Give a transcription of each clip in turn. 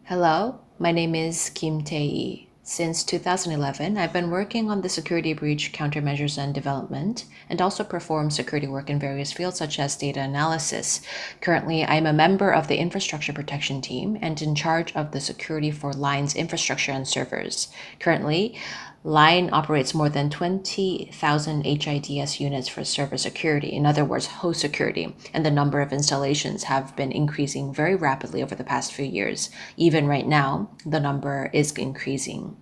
Hello, my name is Kim Taeee. Since 2011, I've been working on the security breach countermeasures and development, and also perform security work in various fields such as data analysis. Currently, I'm a member of the infrastructure protection team and in charge of the security for Line's infrastructure and servers. Currently, Line operates more than 20,000 HIDS units for server security, in other words, host security, and the number of installations have been increasing very rapidly over the past few years. Even right now, the number is increasing.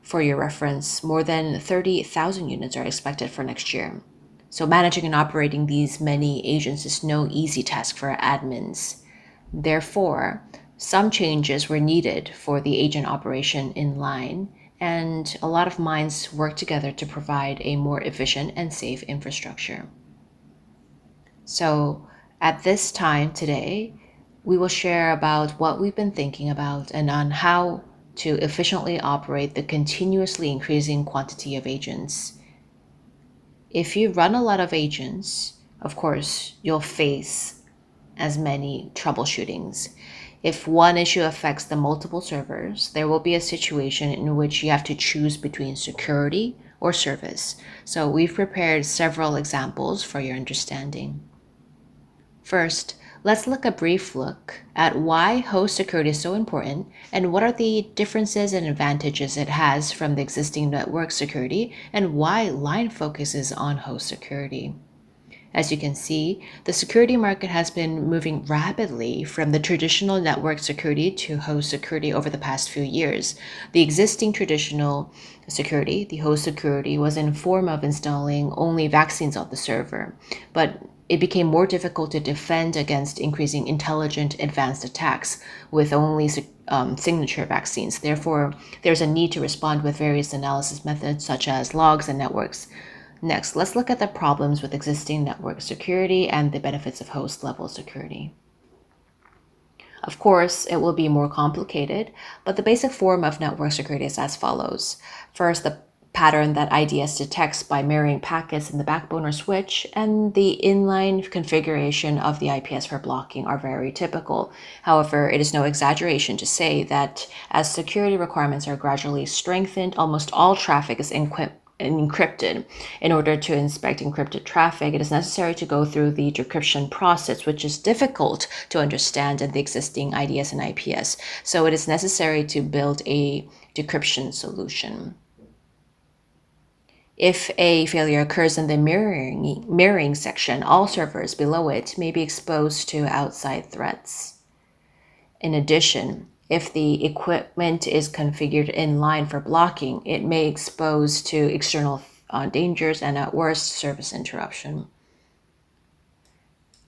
For your reference, more than 30,000 units are expected for next year. So managing and operating these many agents is no easy task for admins. Therefore, some changes were needed for the agent operation in Line, and a lot of minds work together to provide a more efficient and safe infrastructure. So at this time today, we will share about what we've been thinking about and on how to efficiently operate the continuously increasing quantity of agents. If you run a lot of agents, of course, you'll face as many troubleshootings. If one issue affects the multiple servers, there will be a situation in which you have to choose between security or service. So we've prepared several examples for your understanding. First, let's look a brief look at why host security is so important and what are the differences and advantages it has from the existing network security and why Line focuses on host security. As you can see, the security market has been moving rapidly from the traditional network security to host security over the past few years. The existing traditional security, the host security, was in form of installing only vaccines on the server, but it became more difficult to defend against increasing intelligent advanced attacks with only signature vaccines. Therefore, there's a need to respond with various analysis methods such as logs and networks. Next, let's look at the problems with existing network security and the benefits of host level security. Of course, it will be more complicated, but the basic form of network security is as follows. First, the pattern that IDS detects by mirroring packets in the backbone or switch, and the inline configuration of the IPS for blocking are very typical. However, it is no exaggeration to say that as security requirements are gradually strengthened, almost all traffic is encrypted. In order to inspect encrypted traffic, it is necessary to go through the decryption process, which is difficult to understand in the existing IDS and IPS. So it is necessary to build a decryption solution. If a failure occurs in the mirroring section, all servers below it may be exposed to outside threats. In addition, if the equipment is configured in line for blocking, it may expose to external dangers and at worst, service interruption.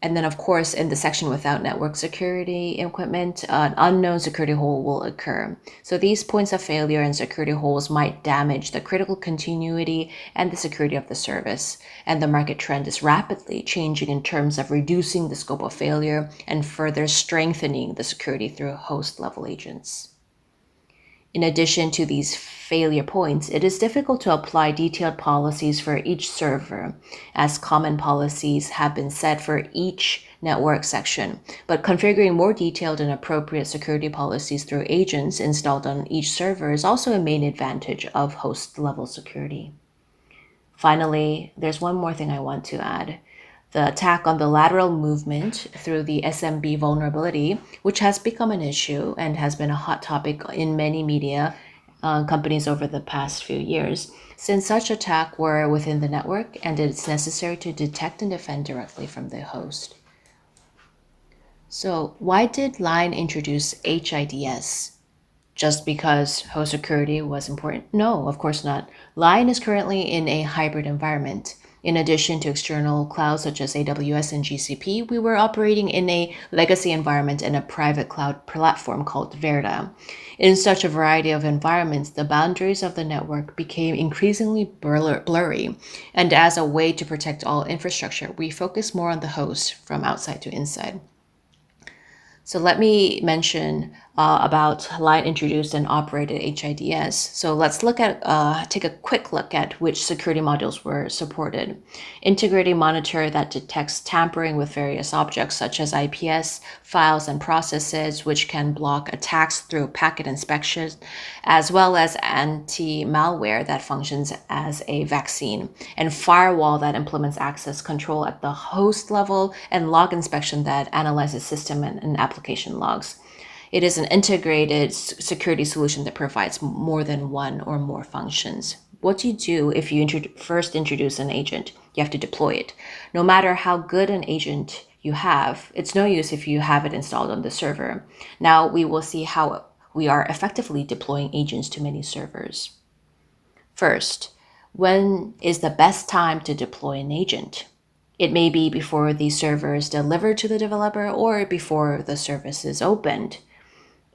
And then, of course, in the section without network security equipment, an unknown security hole will occur. So these points of failure and security holes might damage the critical continuity and the security of the service. And the market trend is rapidly changing in terms of reducing the scope of failure and further strengthening the security through host level agents. In addition to these failure points, it is difficult to apply detailed policies for each server, as common policies have been set for each network section. But configuring more detailed and appropriate security policies through agents installed on each server is also a main advantage of host-level security. Finally, there's one more thing I want to add. The attack on the lateral movement through the SMB vulnerability, which has become an issue and has been a hot topic in many media companies over the past few years, since such attacks were within the network and it's necessary to detect and defend directly from the host. So why did Line introduce HIDS? Just because host security was important? No, of course not. Line is currently in a hybrid environment. In addition to external clouds such as AWS and GCP, we were operating in a legacy environment and a private cloud platform called Verda. In such a variety of environments, the boundaries of the network became increasingly blurry. And as a way to protect all infrastructure, we focus more on the host from outside to inside. So let me mention about line introduced and operated HIDS. So let's take a quick look at which security modules were supported. Integrating monitor that detects tampering with various objects such as IPS, files, and processes, which can block attacks through packet inspection, as well as anti-malware that functions as a vaccine, and firewall that implements access control at the host level, and log inspection that analyzes system and application logs. It is an integrated security solution that provides more than one or more functions. What do you do if you first introduce an agent? You have to deploy it. No matter how good an agent you have, it's no use if you have it installed on the server. Now we will see how we are effectively deploying agents to many servers. First, when is the best time to deploy an agent? It may be before the server is delivered to the developer or before the service is opened.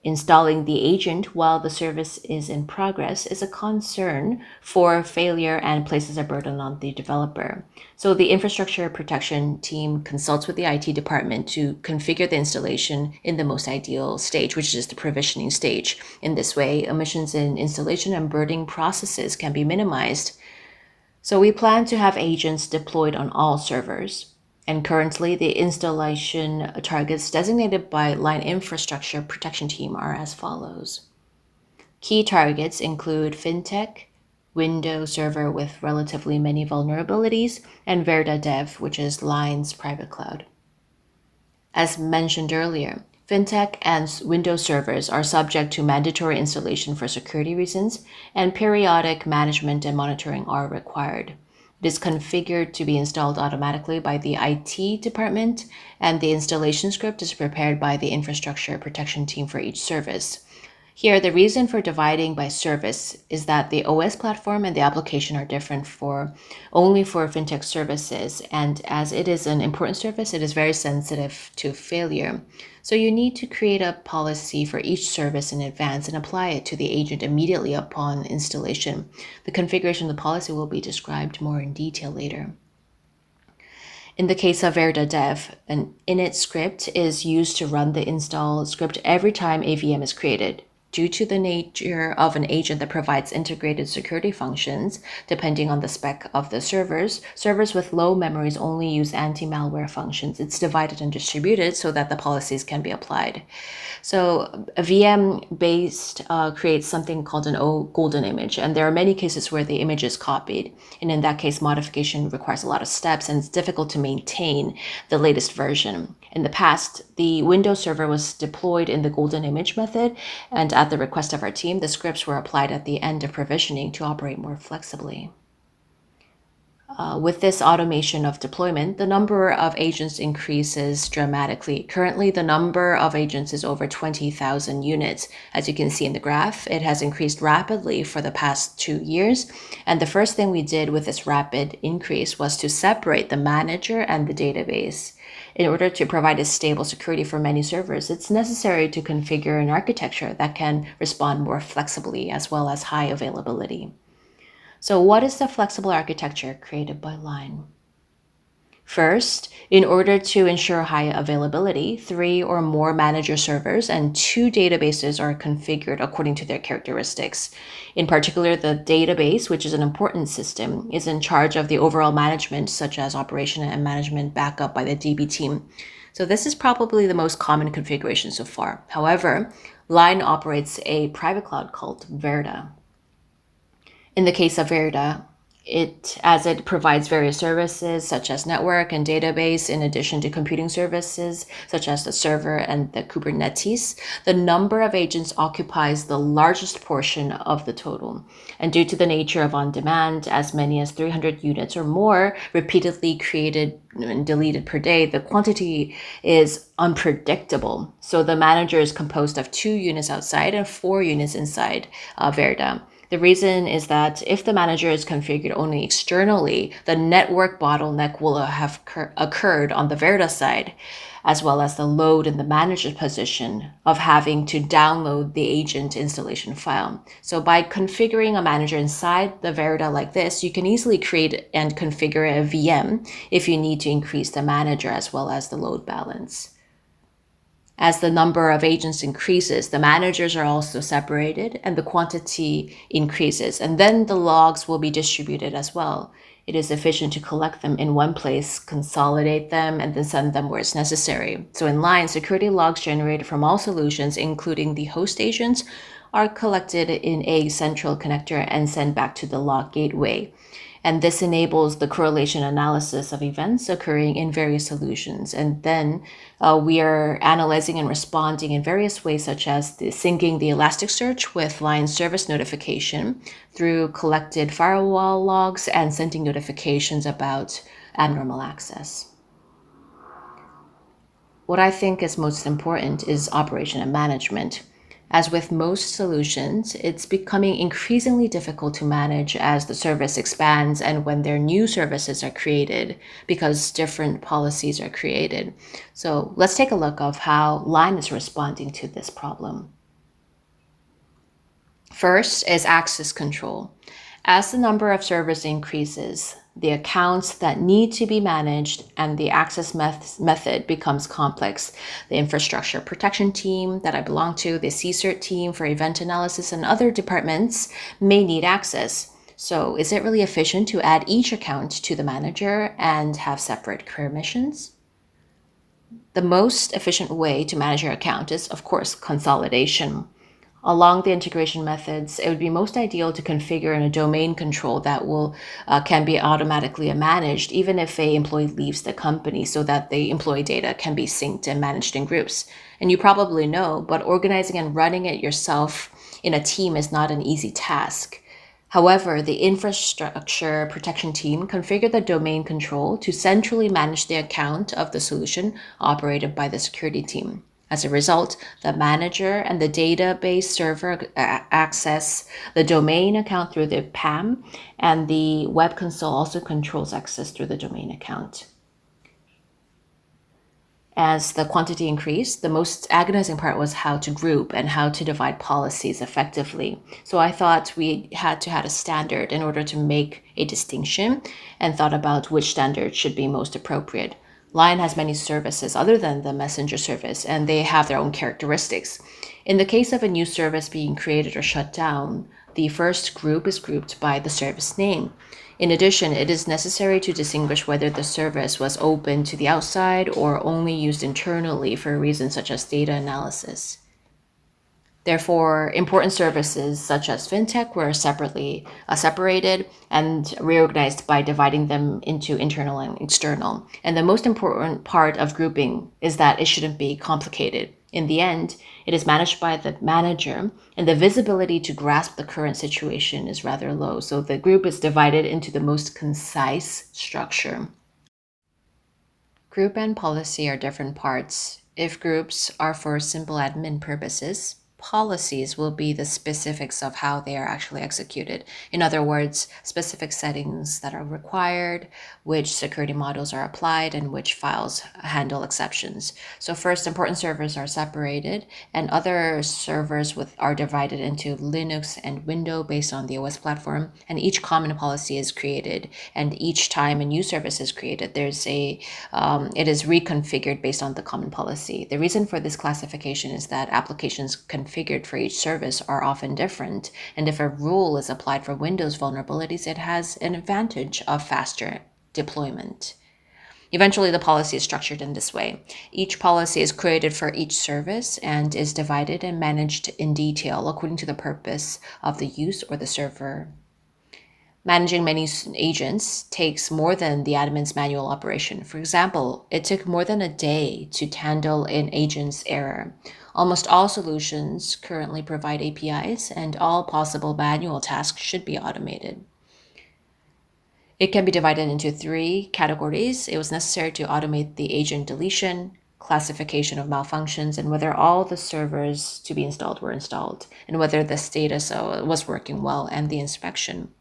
Installing the agent while the service is in progress is a concern for failure and places a burden on the developer. So the infrastructure protection team consults with the IT department to configure the installation in the most ideal stage, which is the provisioning stage. In this way, omissions in installation and burning processes can be minimized. So we plan to have agents deployed on all servers. And currently, the installation targets designated by Line Infrastructure Protection Team are as follows. Key targets include FinTech, Windows Server with relatively many vulnerabilities, and LineDevday, which is Line's private cloud. As mentioned earlier, FinTech and Windows servers are subject to mandatory installation for security reasons, and periodic management and monitoring are required. It is configured to be installed automatically by the IT department, and the installation script is prepared by the infrastructure protection team for each service. Here, the reason for dividing by service is that the OS platform and the application are different only for fintech services, and as it is an important service, it is very sensitive to failure. So you need to create a policy for each service in advance and apply it to the agent immediately upon installation. The configuration of the policy will be described more in detail later. In the case of LineDevday, an init script is used to run the install script every time a VM is created. Due to the nature of an agent that provides integrated security functions, depending on the spec of the servers with low memories only use anti-malware functions. It's divided and distributed so that the policies can be applied. So a VM-based creates something called an golden image, and there are many cases where the image is copied. And in that case, modification requires a lot of steps, and it's difficult to maintain the latest version. In the past, the Windows server was deployed in the golden image method, and at the request of our team, the scripts were applied at the end of provisioning to operate more flexibly. With this automation of deployment, the number of agents increases dramatically. Currently, the number of agents is over 20,000 units. As you can see in the graph, it has increased rapidly for the past 2 years. And the first thing we did with this rapid increase was to separate the manager and the database. In order to provide a stable security for many servers, it's necessary to configure an architecture that can respond more flexibly as well as high availability. So what is the flexible architecture created by Line? First, in order to ensure high availability, 3 or more manager servers and 2 databases are configured according to their characteristics. In particular, the database, which is an important system, is in charge of the overall management, such as operation and management backup by the DB team. So this is probably the most common configuration so far. However, Line operates a private cloud called Verda. In the case of Verda, as it provides various services such as network and database, in addition to computing services such as the server and the Kubernetes, the number of agents occupies the largest portion of the total. And due to the nature of on-demand, as many as 300 units or more repeatedly created and deleted per day, the quantity is unpredictable. So the manager is composed of 2 units outside and 4 units inside Verda. The reason is that if the manager is configured only externally, the network bottleneck will have occurred on the Verda side, as well as the load in the manager's position of having to download the agent installation file. So by configuring a manager inside the Verda like this, you can easily create and configure a VM if you need to increase the manager as well as the load balance. As the number of agents increases, the managers are also separated and the quantity increases, and then the logs will be distributed as well. It is efficient to collect them in one place, consolidate them, and then send them where it's necessary. So in line, security logs generated from all solutions, including the host agents, are collected in a central connector and sent back to the log gateway. And this enables the correlation analysis of events occurring in various solutions. And then we are analyzing and responding in various ways, such as syncing the Elasticsearch with line service notification through collected firewall logs and sending notifications about abnormal access. What I think is most important is operation and management. As with most solutions, it's becoming increasingly difficult to manage as the service expands and when there are new services are created because different policies are created. So let's take a look of how Line is responding to this problem. First is access control. As the number of servers increases, the accounts that need to be managed and the access method becomes complex. The infrastructure protection team that I belong to, the CSIRT team for event analysis, and other departments may need access. So is it really efficient to add each account to the manager and have separate permissions? The most efficient way to manage your account is, of course, consolidation. Along the integration methods, it would be most ideal to configure in a domain control that can be automatically managed even if a employee leaves the company so that the employee data can be synced and managed in groups. And you probably know, but organizing and running it yourself in a team is not an easy task. However, the infrastructure protection team configured the domain control to centrally manage the account of the solution operated by the security team. As a result, the manager and the database server access the domain account through the PAM, and the web console also controls access through the domain account. As the quantity increased, the most agonizing part was how to group and how to divide policies effectively. So I thought we had to have a standard in order to make a distinction and thought about which standard should be most appropriate. Line has many services other than the messenger service, and they have their own characteristics. In the case of a new service being created or shut down, the first group is grouped by the service name. In addition, it is necessary to distinguish whether the service was open to the outside or only used internally for reasons such as data analysis. Therefore, important services such as fintech were separated and reorganized by dividing them into internal and external. And the most important part of grouping is that it shouldn't be complicated. In the end, it is managed by the manager, and the visibility to grasp the current situation is rather low. So the group is divided into the most concise structure. Group and policy are different parts. If groups are for simple admin purposes, policies will be the specifics of how they are actually executed. In other words, specific settings that are required, which security models are applied, and which files handle exceptions. So first, important servers are separated, and other servers are divided into Linux and Windows based on the OS platform, and each common policy is created. And each time a new service is created, it is reconfigured based on the common policy. The reason for this classification is that applications configured for each service are often different, and if a rule is applied for Windows vulnerabilities, it has an advantage of faster deployment. Eventually, the policy is structured in this way. Each policy is created for each service and is divided and managed in detail according to the purpose of the use or the server. Managing many agents takes more than the admin's manual operation. For example, it took more than a day to handle an agent's error. Almost all solutions currently provide APIs, and all possible manual tasks should be automated. It can be divided into 3 categories. It was necessary to automate the agent deletion, classification of malfunctions, and whether all the servers to be installed were installed, and whether the status was working well, and the inspection.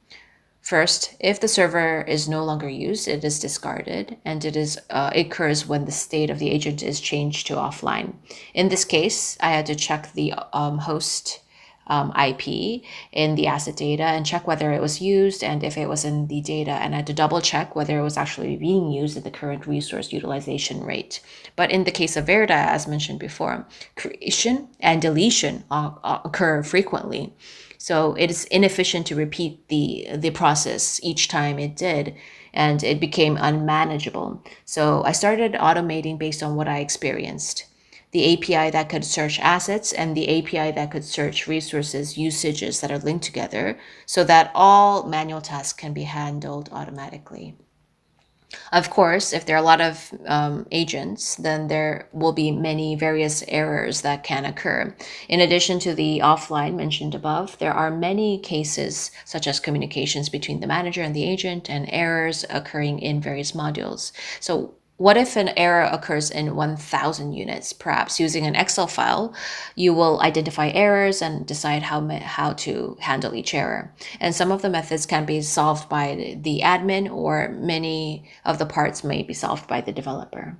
First, if the server is no longer used, it is discarded, and it occurs when the state of the agent is changed to offline. In this case, I had to check the host IP in the asset data and check whether it was used and if it was in the data, and I had to double check whether it was actually being used at the current resource utilization rate. But in the case of Verda, as mentioned before, creation and deletion occur frequently. So it is inefficient to repeat the process each time it did, and it became unmanageable. So I started automating based on what I experienced. The API that could search assets and the API that could search resources usages that are linked together so that all manual tasks can be handled automatically. Of course, if there are a lot of agents, then there will be many various errors that can occur. In addition to the offline mentioned above, there are many cases such as communications between the manager and the agent and errors occurring in various modules. So what if an error occurs in 1,000 units? Perhaps using an Excel file, you will identify errors and decide how to handle each error. And some of the methods can be solved by the admin, or many of the parts may be solved by the developer.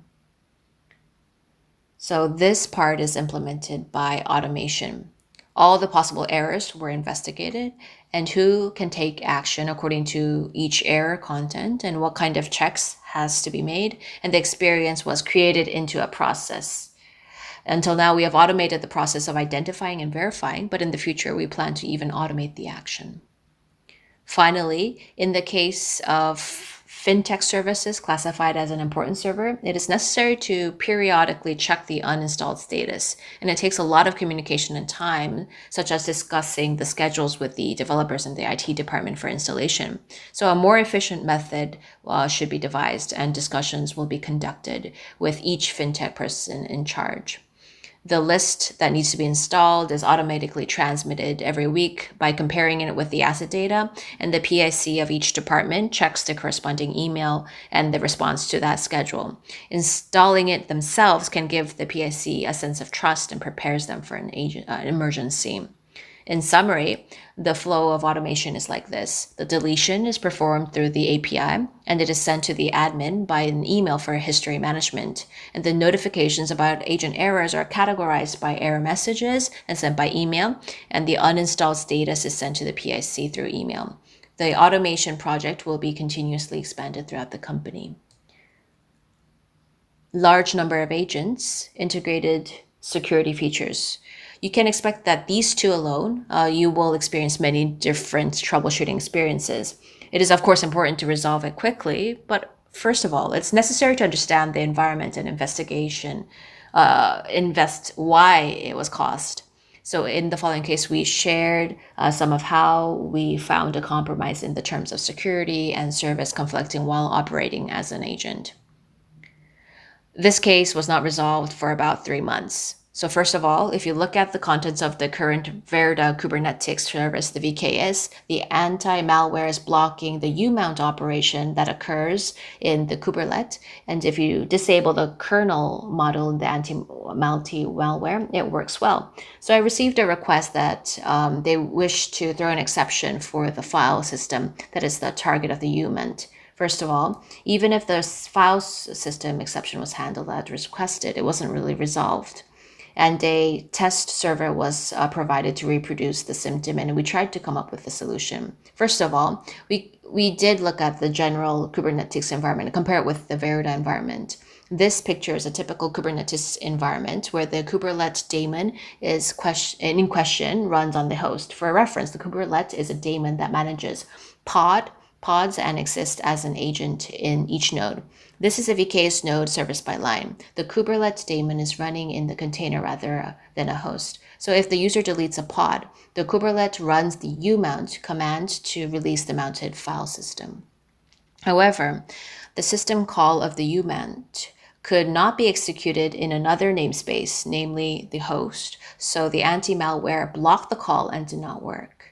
So this part is implemented by automation. All the possible errors were investigated and who can take action according to each error content and what kind of checks has to be made. And the experience was created into a process. Until now, we have automated the process of identifying and verifying, but in the future, we plan to even automate the action. Finally, in the case of fintech services classified as an important server, it is necessary to periodically check the uninstalled status. And it takes a lot of communication and time, such as discussing the schedules with the developers and the IT department for installation. So a more efficient method should be devised, and discussions will be conducted with each fintech person in charge. The list that needs to be installed is automatically transmitted every week by comparing it with the asset data, and the PIC of each department checks the corresponding email and the response to that schedule. Installing it themselves can give the PIC a sense of trust and prepares them for an emergency. In summary, the flow of automation is like this. The deletion is performed through the API, and it is sent to the admin by an email for history management. And the notifications about agent errors are categorized by error messages and sent by email, and the uninstalled status is sent to the PIC through email. The automation project will be continuously expanded throughout the company. Large number of agents, integrated security features. You can expect that these two alone, you will experience many different troubleshooting experiences. It is, of course, important to resolve it quickly, but first of all, it's necessary to understand the environment and invest why it was caused. So in the following case, we shared some of how we found a compromise in the terms of security and service conflicting while operating as an agent. This case was not resolved for about 3 months. So first of all, if you look at the contents of the current Verda Kubernetes service, the VKS, the anti-malware is blocking the umount operation that occurs in the kubelet. And if you disable the kernel model in the anti-malware, it works well. So I received a request that they wish to throw an exception for the file system that is the target of the umount. First of all, even if the file system exception was handled as requested, it wasn't really resolved. And a test server was provided to reproduce the symptom, and we tried to come up with a solution. First of all, we did look at the general Kubernetes environment and compare it with the Verda environment. This picture is a typical Kubernetes environment where the kubelet daemon is in question runs on the host. For reference, the kubelet is a daemon that manages pods and exists as an agent in each node. This is a VKS node serviced by line. The kubelet daemon is running in the container rather than a host. So if the user deletes a pod, the kubelet runs the umount command to release the mounted file system. However, the system call of the umount could not be executed in another namespace, namely the host, so the anti-malware blocked the call and did not work.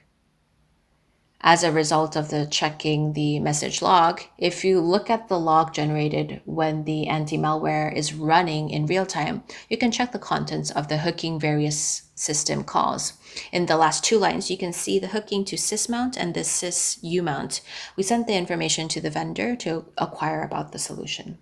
As a result of the checking the message log, if you look at the log generated when the anti-malware is running in real time, you can check the contents of the hooking various system calls. In the last 2 lines, you can see the hooking to sysmount and the sysusmount. We sent the information to the vendor to acquire about the solution.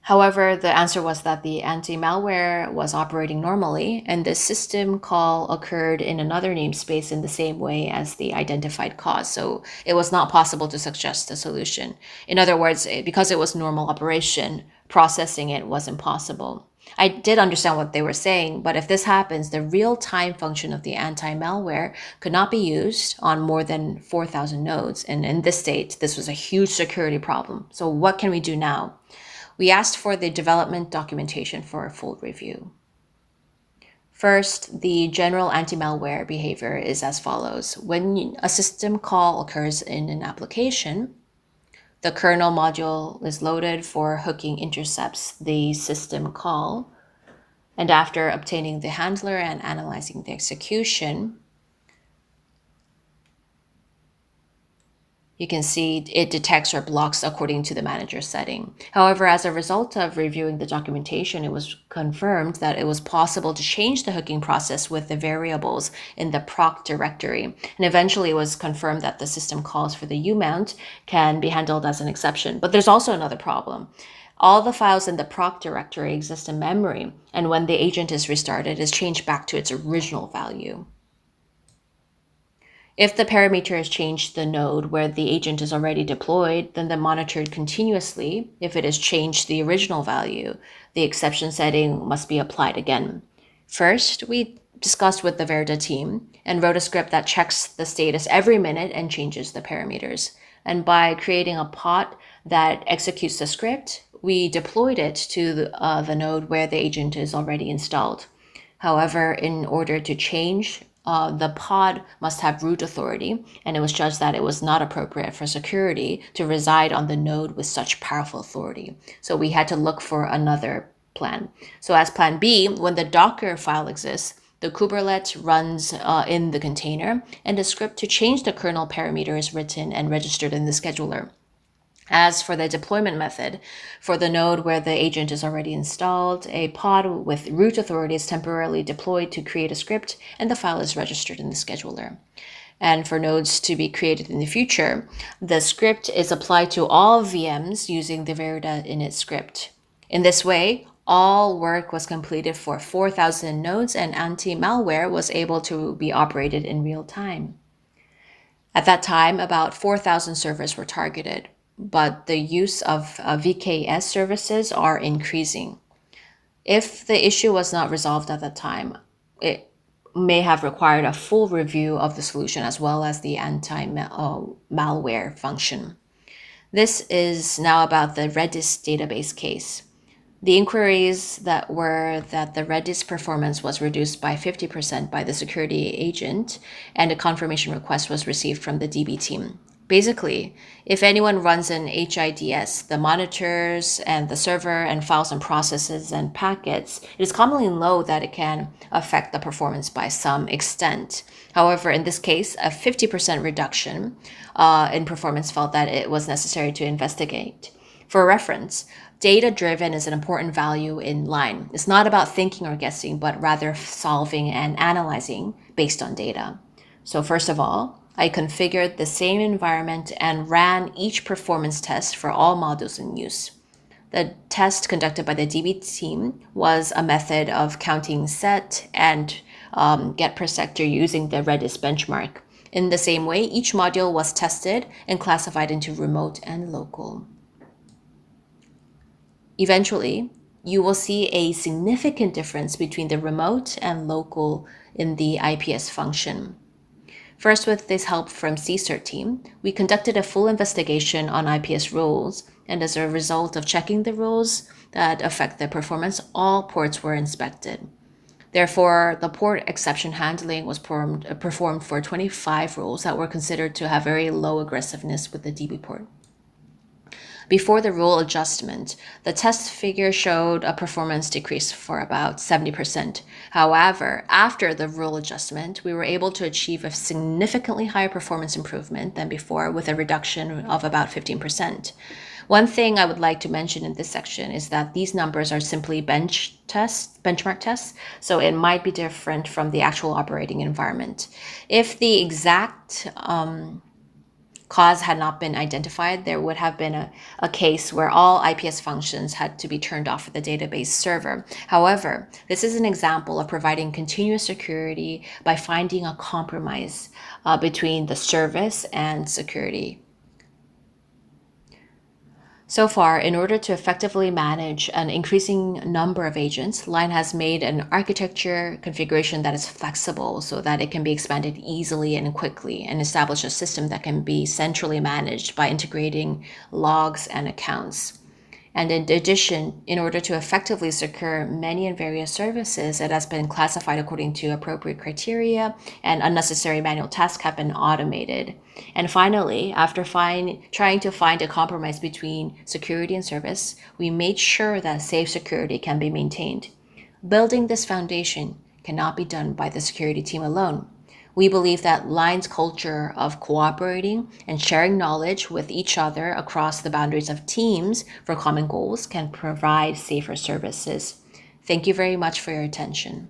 However, the answer was that the anti-malware was operating normally, and the system call occurred in another namespace in the same way as the identified cause. So it was not possible to suggest a solution. In other words, because it was normal operation, processing it was impossible. I did understand what they were saying, but if this happens, the real-time function of the anti-malware could not be used on more than 4,000 nodes. And in this state, this was a huge security problem. So what can we do now? We asked for the development documentation for a full review. First, the general anti-malware behavior is as follows. When a system call occurs in an application, the kernel module is loaded for hooking intercepts the system call. And after obtaining the handler and analyzing the execution, you can see it detects or blocks according to the manager setting. However, as a result of reviewing the documentation, it was confirmed that it was possible to change the hooking process with the variables in the proc directory. And eventually it was confirmed that the system calls for the umount can be handled as an exception. But there's also another problem. All the files in the proc directory exist in memory, and when the agent is restarted, it's changed back to its original value. If the parameter has changed the node where the agent is already deployed, then the monitored continuously. If it has changed the original value, the exception setting must be applied again. First, we discussed with the Verda team and wrote a script that checks the status every minute and changes the parameters. And by creating a pod that executes the script, we deployed it to the node where the agent is already installed. However, in order to change, the pod must have root authority, and it was judged that it was not appropriate for security to reside on the node with such powerful authority. So we had to look for another plan. So as plan B, when the Docker file exists, the kubelet runs in the container, and the script to change the kernel parameter is written and registered in the scheduler. As for the deployment method, for the node where the agent is already installed, a pod with root authority is temporarily deployed to create a script, and the file is registered in the scheduler. And for nodes to be created in the future, the script is applied to all VMs using the Verda init script. In this way, all work was completed for 4,000 nodes, and anti-malware was able to be operated in real time. At that time, about 4,000 servers were targeted, but the use of VKS services are increasing. If the issue was not resolved at that time, it may have required a full review of the solution as well as the anti-malware function. This is now about the Redis database case. The inquiries that were that the Redis performance was reduced by 50% by the security agent, and a confirmation request was received from the DB team. Basically, if anyone runs an HIDS, the monitors and the server and files and processes and packets, it is commonly low that it can affect the performance by some extent. However, in this case, a 50% reduction in performance felt that it was necessary to investigate. For reference, data-driven is an important value in Line. It's not about thinking or guessing, but rather solving and analyzing based on data. So first of all, I configured the same environment and ran each performance test for all modules in use. The test conducted by the DB team was a method of counting set and get per sector using the Redis benchmark. In the same way, each module was tested and classified into remote and local. Eventually, you will see a significant difference between the remote and local in the IPS function. First, with this help from CSIRT team, we conducted a full investigation on IPS rules, and as a result of checking the rules that affect the performance, all ports were inspected. Therefore, the port exception handling was performed for 25 rules that were considered to have very low aggressiveness with the DB port. Before the rule adjustment, the test figure showed a performance decrease for about 70%. However, after the rule adjustment, we were able to achieve a significantly higher performance improvement than before with a reduction of about 15%. One thing I would like to mention in this section is that these numbers are simply benchmark tests, so it might be different from the actual operating environment. If the exact cause had not been identified, there would have been a case where all IPS functions had to be turned off for the database server. However, this is an example of providing continuous security by finding a compromise between the service and security. So far, in order to effectively manage an increasing number of agents, Line has made an architecture configuration that is flexible so that it can be expanded easily and quickly, and establish a system that can be centrally managed by integrating logs and accounts. And in addition, in order to effectively secure many and various services, it has been classified according to appropriate criteria, and unnecessary manual tasks have been automated. And finally, after trying to find a compromise between security and service, we made sure that safe security can be maintained. Building this foundation cannot be done by the security team alone. We believe that Line's culture of cooperating and sharing knowledge with each other across the boundaries of teams for common goals can provide safer services. Thank you very much for your attention.